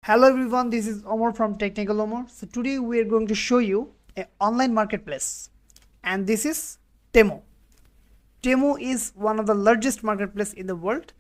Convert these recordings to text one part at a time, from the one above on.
Hello everyone, this is Omar from Technicalomor. So today we are going to show you an online marketplace, and this is Temu. Temu is one of the largest marketplace in the world,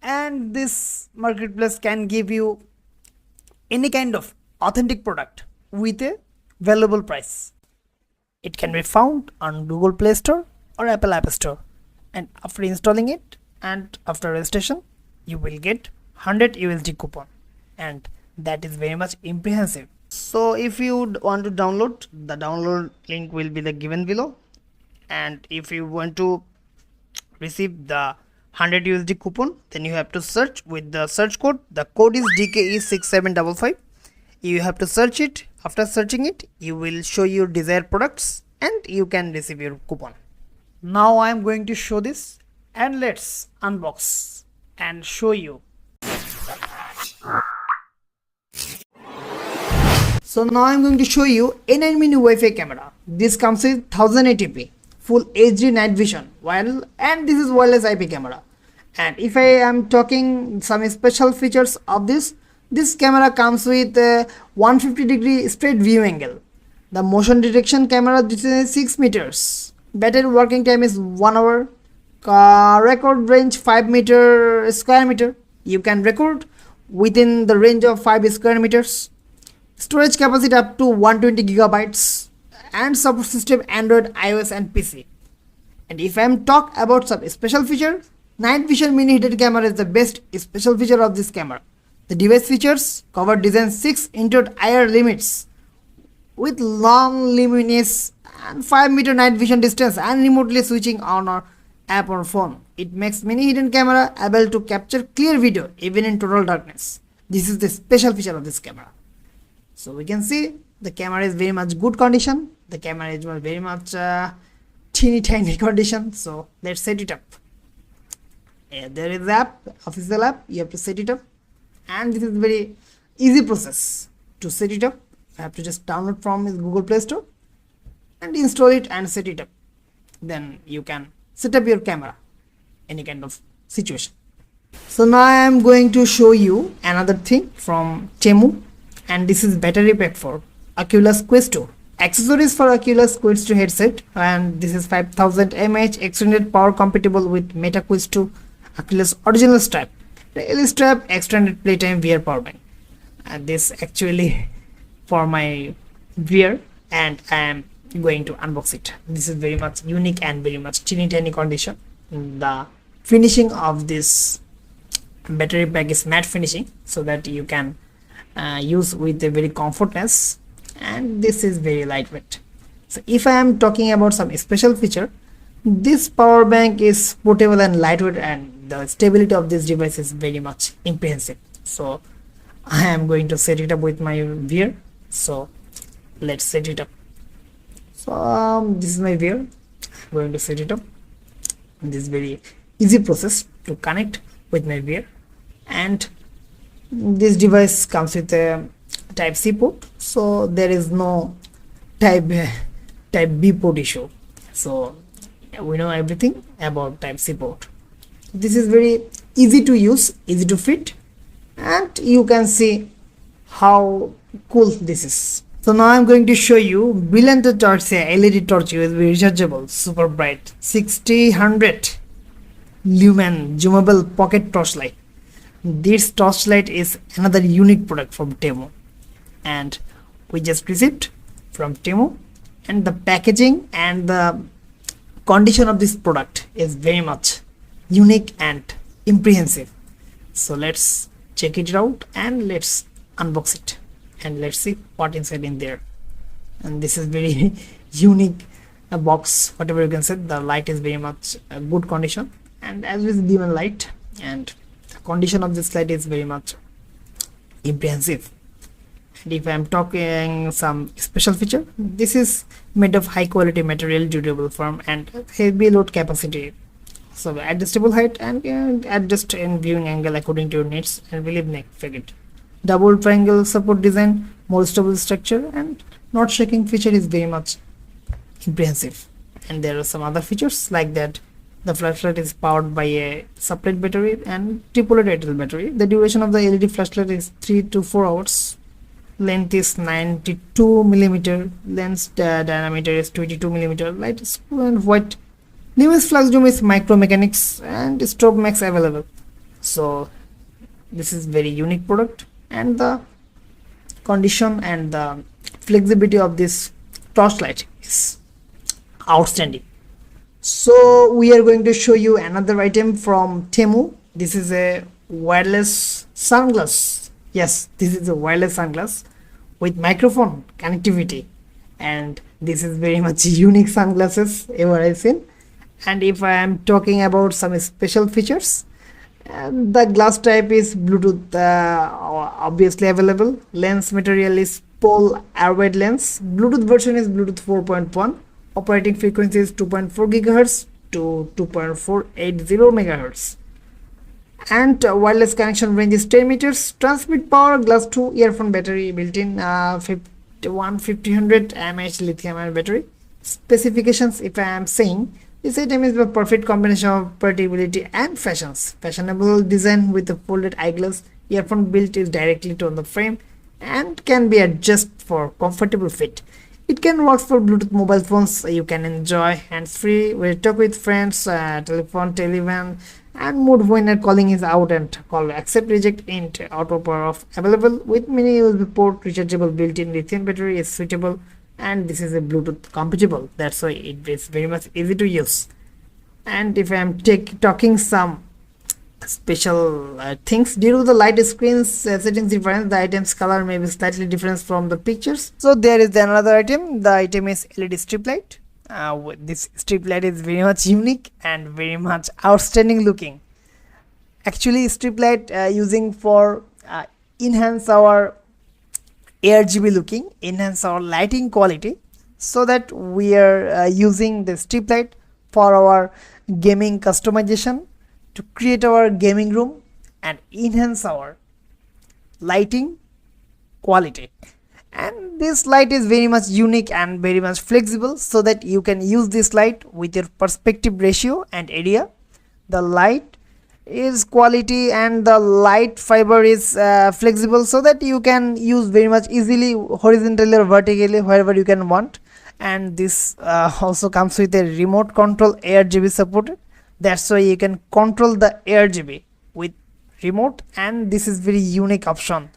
and this marketplace can give you any kind of authentic product with a valuable price. It can be found on Google Play Store or Apple App Store, and after installing it and after registration you will get 100 USD coupon, and that is very much impressive. So if you want to download, the download link will be the given below, and if you want to receive the 100 USD coupon, then you have to search with the search code. The code is DKE6755. You have to search it. After searching it, you will show your desired products and you can receive your coupon. Now I am going to show this, and let's unbox and show you. So now I'm going to show you S1S Mini Wi-Fi camera. This comes with 1080p full HD night vision and this is wireless IP camera. And if I am talking some special features of this camera comes with 150-degree straight view angle. The motion detection camera distance is 6 meters. Battery working time is 1 hour. Record range 5 square meter. You can record within the range of 5 square meters. Storage capacity up to 120 gigabytes, and support system Android, iOS and PC. And if I am talk about some special features, night vision mini hidden camera is the best special feature of this camera. The device features cover design 6 indoor IR limits with long luminous and 5-meter night vision distance and remotely switching on our app or phone. It makes mini hidden camera able to capture clear video even in total darkness. This is the special feature of this camera. So we can see the camera is very much good condition. The camera is very much teeny tiny condition. So let's set it up. There is the app, official app. You have to set it up, and this is very easy process to set it up. You have to just download from Google Play Store and install it and set it up. Then you can set up your camera any kind of situation. So now I am going to show you another thing from Temu. And this is battery pack for Oculus Quest 2. Accessories for Oculus Quest 2 headset, and this is 5000 mAh extended power compatible with Meta Quest 2 Oculus original strap. The L strap extended playtime VR power bank. And this actually for my VR, and I am going to unbox it. This is very much unique and very much teeny tiny condition. The finishing of this battery pack is matte finishing, so that you can use with a very comfortness, and this is very lightweight. So if I am talking about some special feature, this power bank is portable and lightweight, and the stability of this device is very much impressive. So I am going to set it up with my VR. So let's set it up. So this is my VR. I'm going to set it up. This is very easy process to connect with my VR, and this device comes with a type C port, so there is no type B port issue. So we know everything about type C port. This is very easy to use, easy to fit, and you can see how cool this is. So now I'm going to show you brilliant torch, LED torch USB rechargeable super bright 60-100 lumen zoomable pocket torchlight. This torchlight is another unique product from Temu, and we just received from Temu, and the packaging and the condition of this product is very much unique and impressive. So let's check it out and let's unbox it, and let's see what inside in there. And this is very unique box, whatever you can say. The light is very much good condition, and as with given light, and condition of this light is very much impressive. And if I am talking some special feature, this is made of high quality material, durable firm and heavy load capacity. So adjustable height and adjust in viewing angle according to your needs, and relieve neck faggot. Double triangle support design, more stable structure, and not shaking feature is very much impressive. And there are some other features like that The flashlight is powered by a separate battery and triple battery. The duration of the LED flashlight is 3 to 4 hours. Length is 92 millimeter. Lens diameter is 22 millimeter. Light is blue and white. Newest flash zoom is micro mechanics and strobe max available. So this is very unique product, and the condition and the flexibility of this torchlight is outstanding. So we are going to show you another item from Temu. This is a wireless sunglass. Yes, this is a wireless sunglass with microphone connectivity, and this is very much unique sunglasses ever I've seen. And if I am talking about some special features, the glass type is Bluetooth obviously available. Lens material is pole arrowhead lens. Bluetooth version is Bluetooth 4.1. Operating frequency is 2.4 GHz to 2.480 MHz. And wireless connection range is 10 meters. Transmit power, glass 2 earphone battery, built-in 1500 mAh lithium-ion battery. Specifications, if I am saying, this item is a perfect combination of portability and fashions. Fashionable design with a folded eyeglass earphone built is directly on the frame and can be adjusted for comfortable fit. It can work for Bluetooth mobile phones. You can enjoy hands-free, will talk with friends, telephone, televan, and mode when a calling is out, and call accept, reject, int, auto power off available with mini USB port. Rechargeable built-in lithium battery is suitable, and this is a Bluetooth compatible. That's why it is very much easy to use. And if I am talking some special things, due to the light screens settings difference, the item's color may be slightly different from the pictures. So there is another item. The item is LED strip light. This strip light is very much unique and very much outstanding looking. Actually, strip light using for enhance our RGB looking, enhance our lighting quality, so that we are using the strip light for our gaming customization, to create our gaming room and enhance our lighting quality. And this light is very much unique and very much flexible, so that you can use this light with your perspective ratio and area. The light is quality and the light fiber is flexible, so that you can use very much easily horizontally or vertically wherever you can want. And this also comes with a remote control ARGB supported. That's why you can control the ARGB with remote, and this is very unique option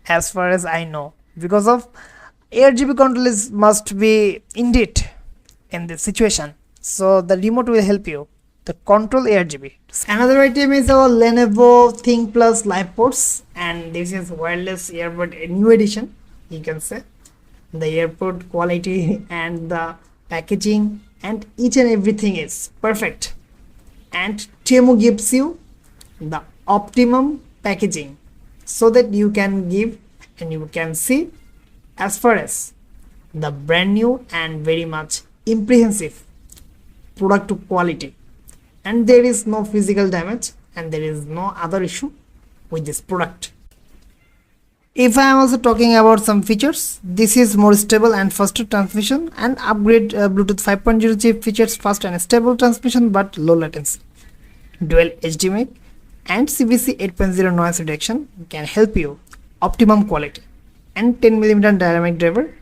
as far as I know, because of ARGB control is must be indeed in this situation. So the remote will help you to control ARGB. Another item is our Lenovo Think Plus Live Ports, and this is wireless earbud, a new edition, you can say. The earbud quality and the packaging and each and everything is perfect. And Temu gives you the optimum packaging, so that you can give and you can see as far as the brand new and very much impressive product quality, and there is no physical damage and there is no other issue with this product. If I am also talking about some features, this is more stable and faster transmission, and upgrade Bluetooth 5.0 chip features fast and stable transmission but low latency. Dual HD mic and CVC 8.0 noise reduction can help you optimum quality, and 10mm dynamic driver,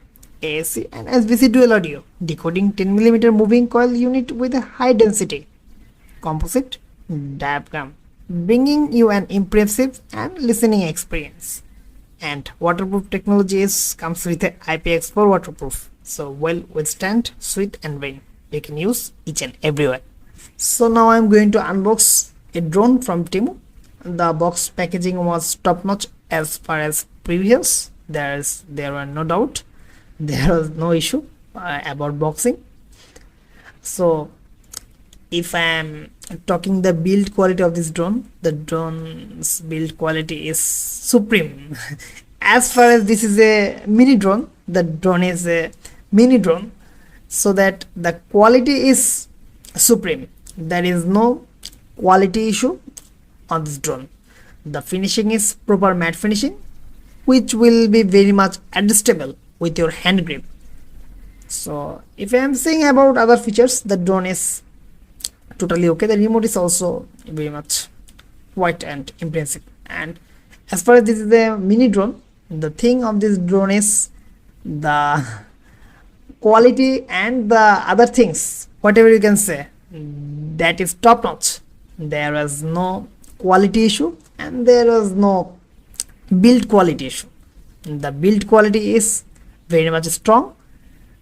AAC and SVC dual audio, decoding 10mm moving coil unit with a high density composite diaphragm, bringing you an impressive and listening experience. And waterproof technology comes with a IPX4 waterproof, so well withstand sweat and rain. You can use each and everywhere. So now I'm going to unbox a drone from Temu. The box packaging was top notch as far as previous. There were no doubt, there was no issue about boxing. So if I am talking the build quality of this drone, the drone's build quality is supreme. As far as this is a mini drone, the drone is a mini drone, so that the quality is supreme. There is no quality issue on this drone. The finishing is proper matte finishing, which will be very much adjustable with your hand grip. So if I am saying about other features, the drone is totally okay. The remote is also very much white and impressive. And as far as this is a mini drone, the thing of this drone is the quality and the other things, whatever you can say, that is top notch. There was no quality issue and there was no build quality issue. The build quality is very much strong.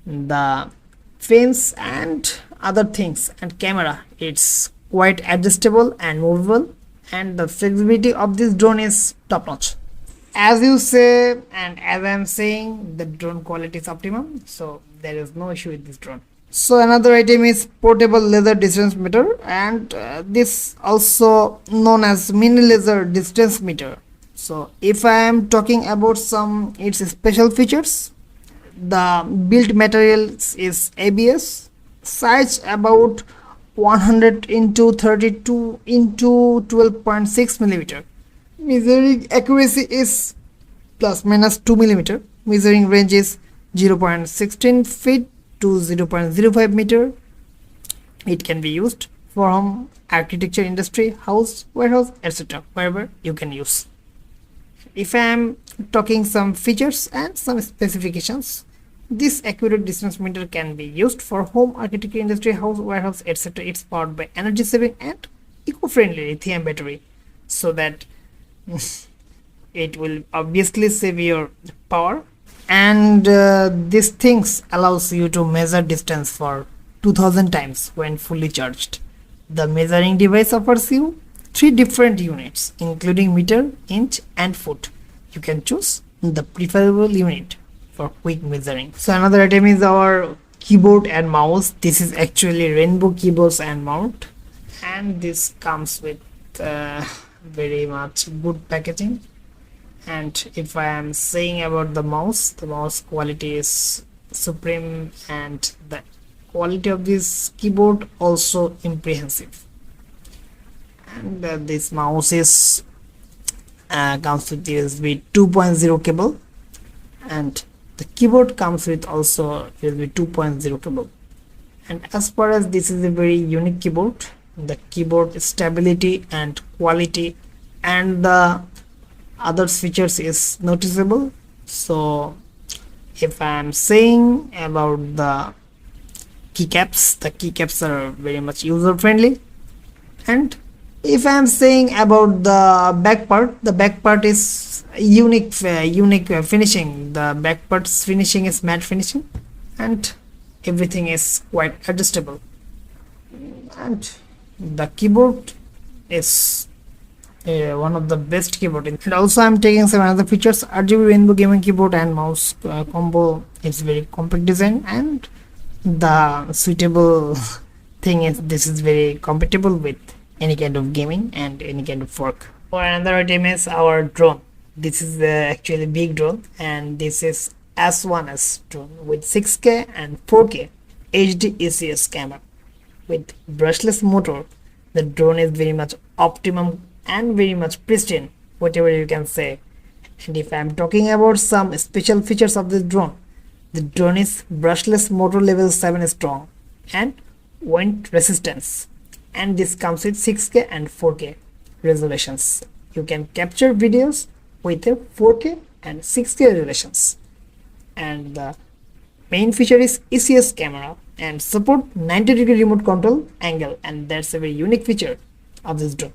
The fins and other things and camera, it's quite adjustable and movable, and the flexibility of this drone is top notch. As you say and as I am saying, the drone quality is optimum, so there is no issue with this drone. So another item is portable laser distance meter, and this also known as mini laser distance meter. So if I am talking about some its special features, the built materials is ABS, size about 100 into 32 into 12.6 millimeter. Measuring accuracy is plus minus 2 millimeter. Measuring range is 0.16 feet to 0.05 meter. It can be used for home, architecture, industry, house, warehouse, etc. wherever you can use. If I am talking some features and some specifications, this accurate distance meter can be used for home, architecture, industry, house, warehouse, etc. It's powered by energy saving and eco-friendly lithium battery, so that it will obviously save your power. And these things allows you to measure distance for 2000 times when fully charged. The measuring device offers you 3 different units including meter, inch and foot. You can choose the preferable unit for quick measuring. So another item is our keyboard and mouse. This is actually rainbow keyboards and mouse, and this comes with very much good packaging. And if I am saying about the mouse quality is supreme, and the quality of this keyboard also impressive. And this mouse is comes with USB 2.0 cable, and the keyboard comes with also USB 2.0 cable. And as far as this is a very unique keyboard, the keyboard stability and quality and the other features is noticeable. So if I am saying about the keycaps are very much user friendly. And if I am saying about the back part is unique finishing. The back part's finishing is matte finishing, and everything is quite adjustable. And the keyboard is one of the best keyboard. And also I'm taking some other features. RGB rainbow gaming keyboard and mouse combo is very compact design, and the suitable thing is this is very compatible with any kind of gaming and any kind of work. For another item is our drone. This is actually big drone, and this is S1S drone with 6K and 4K HD ECS camera with brushless motor. The drone is very much optimum and very much pristine, whatever you can say. And if I am talking about some special features of this drone, the drone is brushless motor level 7 strong and wind resistance, and this comes with 6K and 4K resolutions. You can capture videos with a 4K and 6K resolutions. And the main feature is ECS camera and support 90-degree remote control angle, and that's a very unique feature of this drone.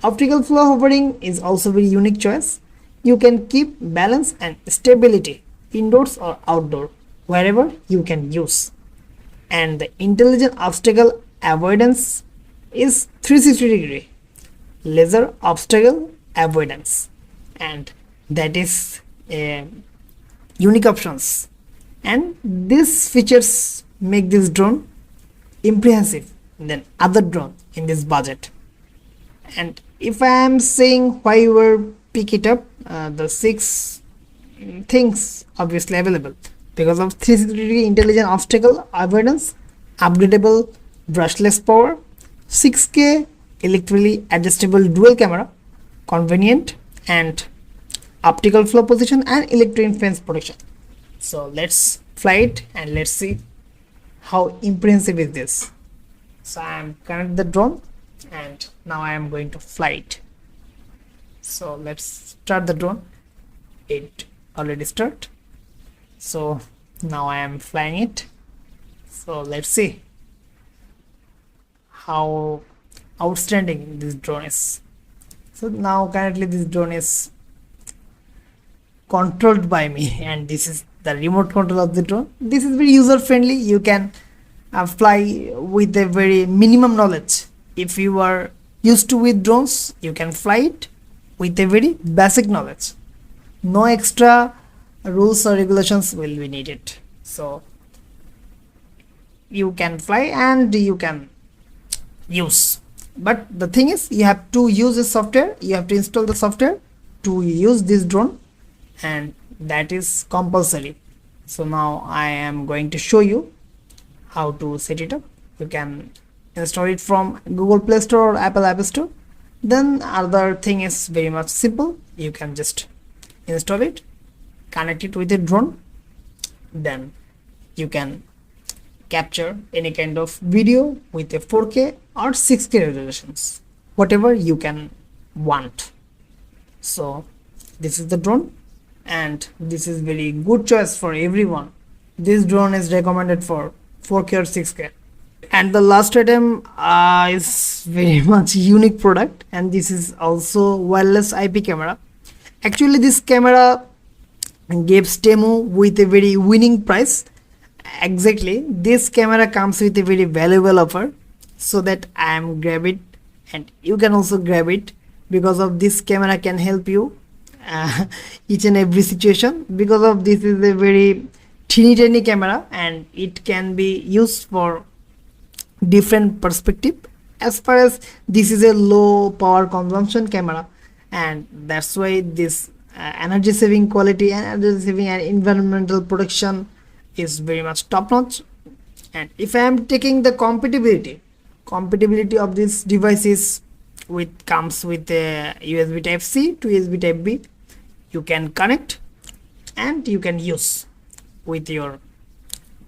Optical flow hovering is also very unique choice. You can keep balance and stability indoors or outdoor, wherever you can use. And the intelligent obstacle avoidance is 360-degree laser obstacle avoidance, and that is unique options. And these features make this drone impressive than other drone in this budget. And if I am saying why you will pick it up, the 6 things obviously available because of 360-degree intelligent obstacle avoidance, upgradable brushless power, 6K electrically adjustable dual camera, convenient and optical flow position, and electric fence protection. So let's fly it and let's see how impressive is this. So I am connect the drone, and now I am going to fly it. So let's start the drone. It already start. So now I am flying it. So let's see how outstanding this drone is. So now currently this drone is controlled by me, and this is the remote control of the drone. This is very user friendly. You can fly with a very minimum knowledge. If you are used to with drones, you can fly it with a very basic knowledge. No extra rules or regulations will be needed. So you can fly and you can use. But the thing is, you have to use the software. You have to install the software to use this drone, and that is compulsory. So now I am going to show you how to set it up. You can install it from Google Play Store or Apple App Store. Then other thing is very much simple. You can just install it, connect it with a drone, then you can capture any kind of video with a 4K or 6K resolutions, whatever you can want. So this is the drone, and this is very good choice for everyone. This drone is recommended for 4K or 6K. And the last item is very much unique product, and this is also wireless IP camera. Actually this camera gives Temu with a very winning price. Exactly, this camera comes with a very valuable offer, so that I am grab it, and you can also grab it, because of this camera can help you each and every situation. Because of this is a very tiny camera, and it can be used for different perspective. As far as this is a low power consumption camera, and that's why this energy saving quality and energy saving and environmental protection is very much top notch. And if I am taking the compatibility of this device is comes with a USB type C to USB type B. You can connect and you can use with your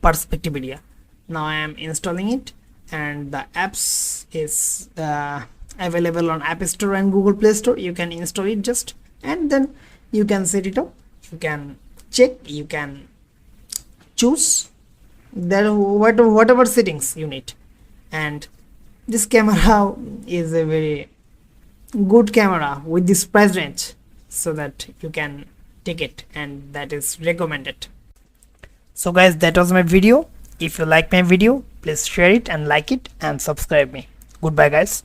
perspective area. Now I am installing it, and the apps is available on App Store and Google Play Store. You can install it just, and then you can set it up. You can check, you can choose there whatever settings you need. And this camera is a very good camera with this price range, so that you can take it, and that is recommended. So guys, that was my video. If you like my video, please share it and like it and subscribe me. Goodbye guys.